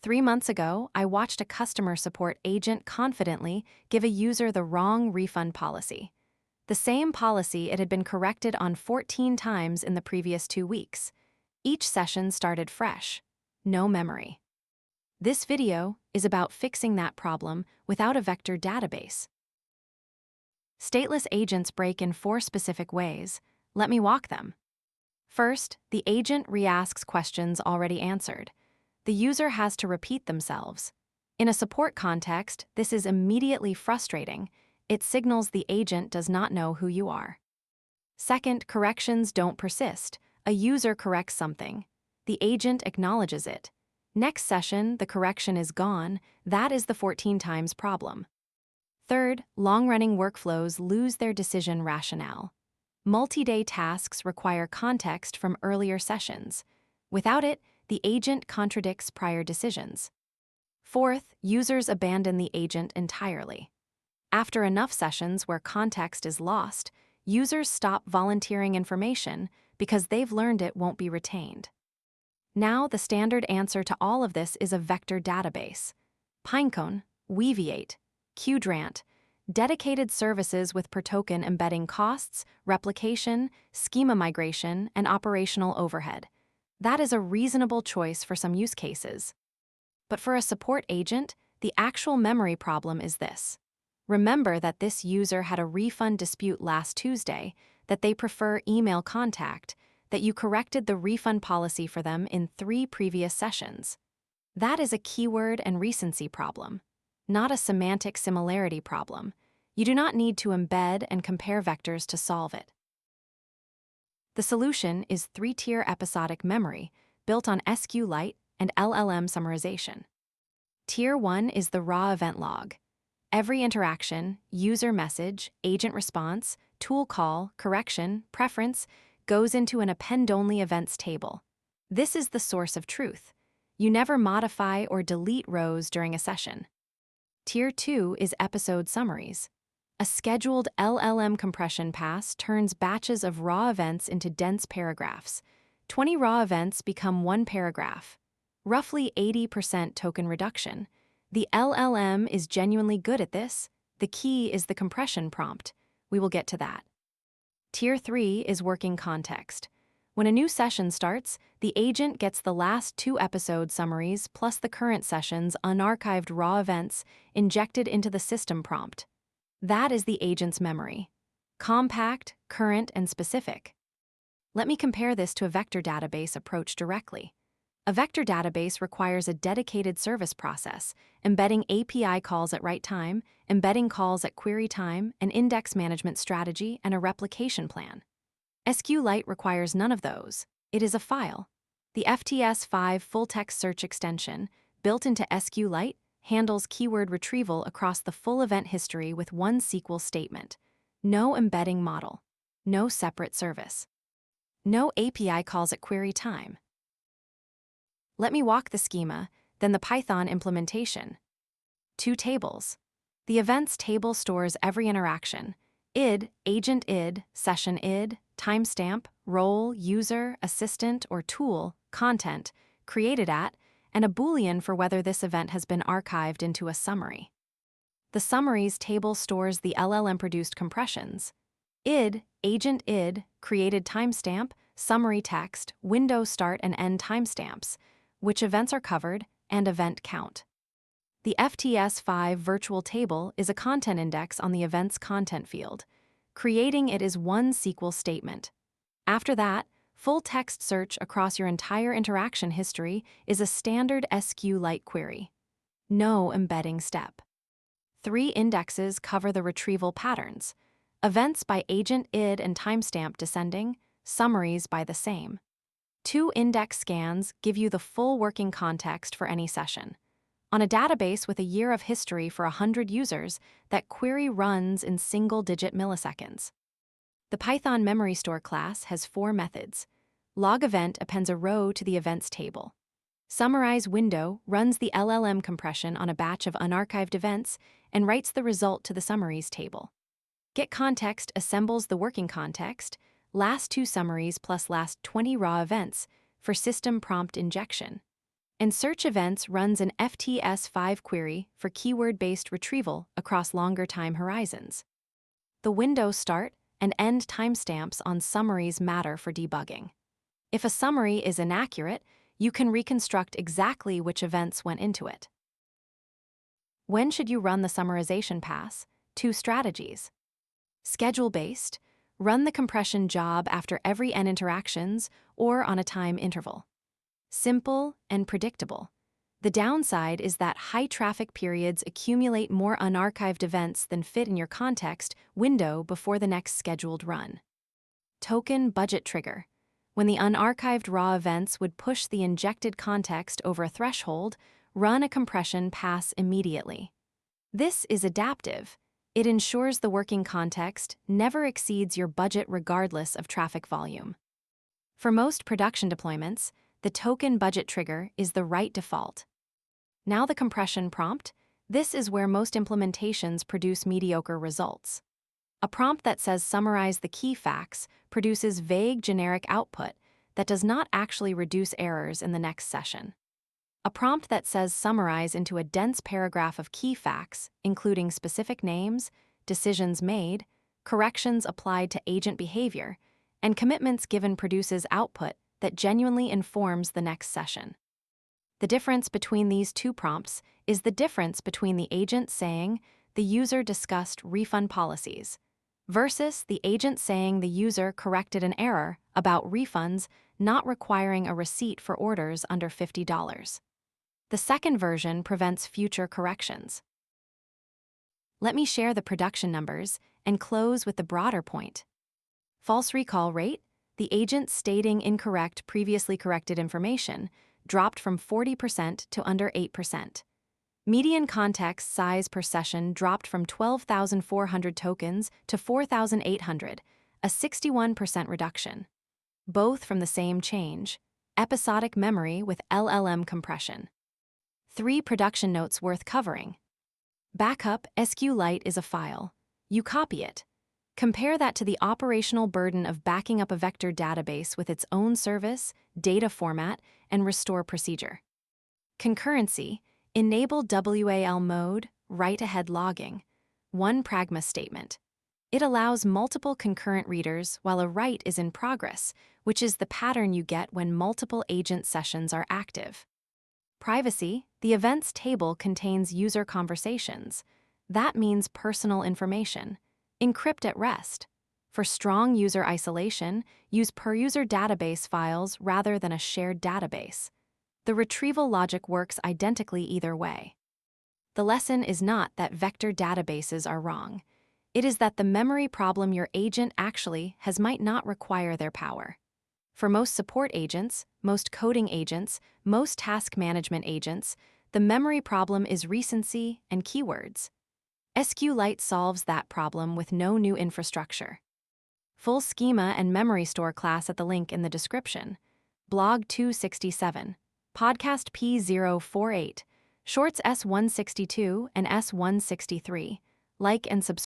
3 months ago, I watched a customer support agent confidently give a user the wrong refund policy. The same policy it had been corrected on 14 times in the previous 2 weeks. Each session started fresh. No memory. This video is about fixing that problem without a vector database. Stateless agents break in 4 specific ways. Let me walk them. First, the agent re-asks questions already answered. The user has to repeat themselves. In a support context, this is immediately frustrating. It signals the agent does not know who you are. Second, corrections don't persist. A user corrects something. The agent acknowledges it. Next session, the correction is gone. That is the 14 times problem. Third, long-running workflows lose their decision rationale. Multi-day tasks require context from earlier sessions. Without it, the agent contradicts prior decisions. Fourth, users abandon the agent entirely. After enough sessions where context is lost, users stop volunteering information because they've learned it won't be retained. Now, the standard answer to all of this is a vector database. Pinecone, Weaviate, Qdrant, dedicated services with per token embedding costs, replication, schema migration, and operational overhead. That is a reasonable choice for some use cases. But for a support agent, the actual memory problem is this. Remember that this user had a refund dispute last Tuesday, that they prefer email contact, that you corrected the refund policy for them in 3 previous sessions. That is a keyword and recency problem, not a semantic similarity problem. You do not need to embed and compare vectors to solve it. The solution is 3-tier episodic memory built on SQLite and LLM summarization. Tier 1 is the raw event log. Every interaction, user message, agent response, tool call, correction, preference, goes into an append-only events table. This is the source of truth. You never modify or delete rows during a session. Tier 2 is episode summaries. A scheduled LLM compression pass turns batches of raw events into dense paragraphs. 20 raw events become 1 paragraph. Roughly 80% token reduction. The LLM is genuinely good at this. The key is the compression prompt. We will get to that. Tier 3 is working context. When a new session starts, the agent gets the last 2 episode summaries plus the current session's unarchived raw events injected into the system prompt. That is the agent's memory. Compact, current, and specific. Let me compare this to a vector database approach directly. A vector database requires a dedicated service process, embedding API calls at write time, embedding calls at query time, an index management strategy, and a replication plan. SQLite requires none of those. It is a file. The FTS5 full-text search extension, built into SQLite, handles keyword retrieval across the full event history with one SQL statement. No embedding model. No separate service. No API calls at query time. Let me walk the schema, then the Python implementation. 2 tables. The events table stores every interaction. id, agent id, session id, timestamp, role, user, assistant, or tool, content, created at, and a Boolean for whether this event has been archived into a summary. The summaries table stores the LLM-produced compressions. id, agent id, created timestamp, summary text, window start and end timestamps, which events are covered, and event count. The FTS5 virtual table is a content index on the event's content field. Creating it is one SQL statement. After that, full text search across your entire interaction history is a standard SQLite query. No embedding step. 3 indexes cover the retrieval patterns. Events by agent id and timestamp descending, summaries by the same. 2 index scans give you the full working context for any session. On a database with a year of history for 100 users, that query runs in single-digit milliseconds. The Python memory store class has 4 methods. Log event appends a row to the events table. Summarize window runs the LLM compression on a batch of unarchived events and writes the result to the summaries table. Get context assembles the working context, last 2 summaries plus last 20 raw events, for system prompt injection. And Search Events runs an FTS5 query for keyword-based retrieval across longer time horizons. The window start and end timestamps on summaries matter for debugging. If a summary is inaccurate, you can reconstruct exactly which events went into it. When should you run the summarization pass? 2 strategies. Schedule-based, run the compression job after every n interactions or on a time interval. Simple and predictable. The downside is that high traffic periods accumulate more unarchived events than fit in your context window before the next scheduled run. Token budget trigger. When the unarchived raw events would push the injected context over a threshold, run a compression pass immediately. This is adaptive. It ensures the working context never exceeds your budget regardless of traffic volume. For most production deployments, the token budget trigger is the right default. Now the compression prompt. This is where most implementations produce mediocre results. A prompt that says summarize the key facts produces vague generic output that does not actually reduce errors in the next session. A prompt that says summarize into a dense paragraph of key facts, including specific names, decisions made, corrections applied to agent behavior, and commitments given produces output that genuinely informs the next session. The difference between these 2 prompts is the difference between the agent saying the user discussed refund policies versus the agent saying the user corrected an error about refunds not requiring a receipt for orders under $50. The second version prevents future corrections. Let me share the production numbers and close with the broader point. False recall rate, the agent stating incorrect previously corrected information, dropped from 40% to under 8%. Median context size per session dropped from 12,400 tokens to 4,800, a 61% reduction. Both from the same change, episodic memory with LLM compression. 3 production notes worth covering. Backup SQLite is a file. You copy it. Compare that to the operational burden of backing up a vector database with its own service, data format, and restore procedure. Concurrency, enable WAL mode, write-ahead logging. 1 pragma statement. It allows multiple concurrent readers while a write is in progress, which is the pattern you get when multiple agent sessions are active. Privacy, the events table contains user conversations. That means personal information. Encrypt at rest. For strong user isolation, use per-user database files rather than a shared database. The retrieval logic works identically either way. The lesson is not that vector databases are wrong. It is that the memory problem your agent actually has might not require their power. For most support agents, most coding agents, most task management agents, the memory problem is recency and keywords. SQLite solves that problem with no new infrastructure. Full schema and memory store class at the link in the description. Blog 267, Podcast P048, Shorts S162 and S163. Like and subscribe.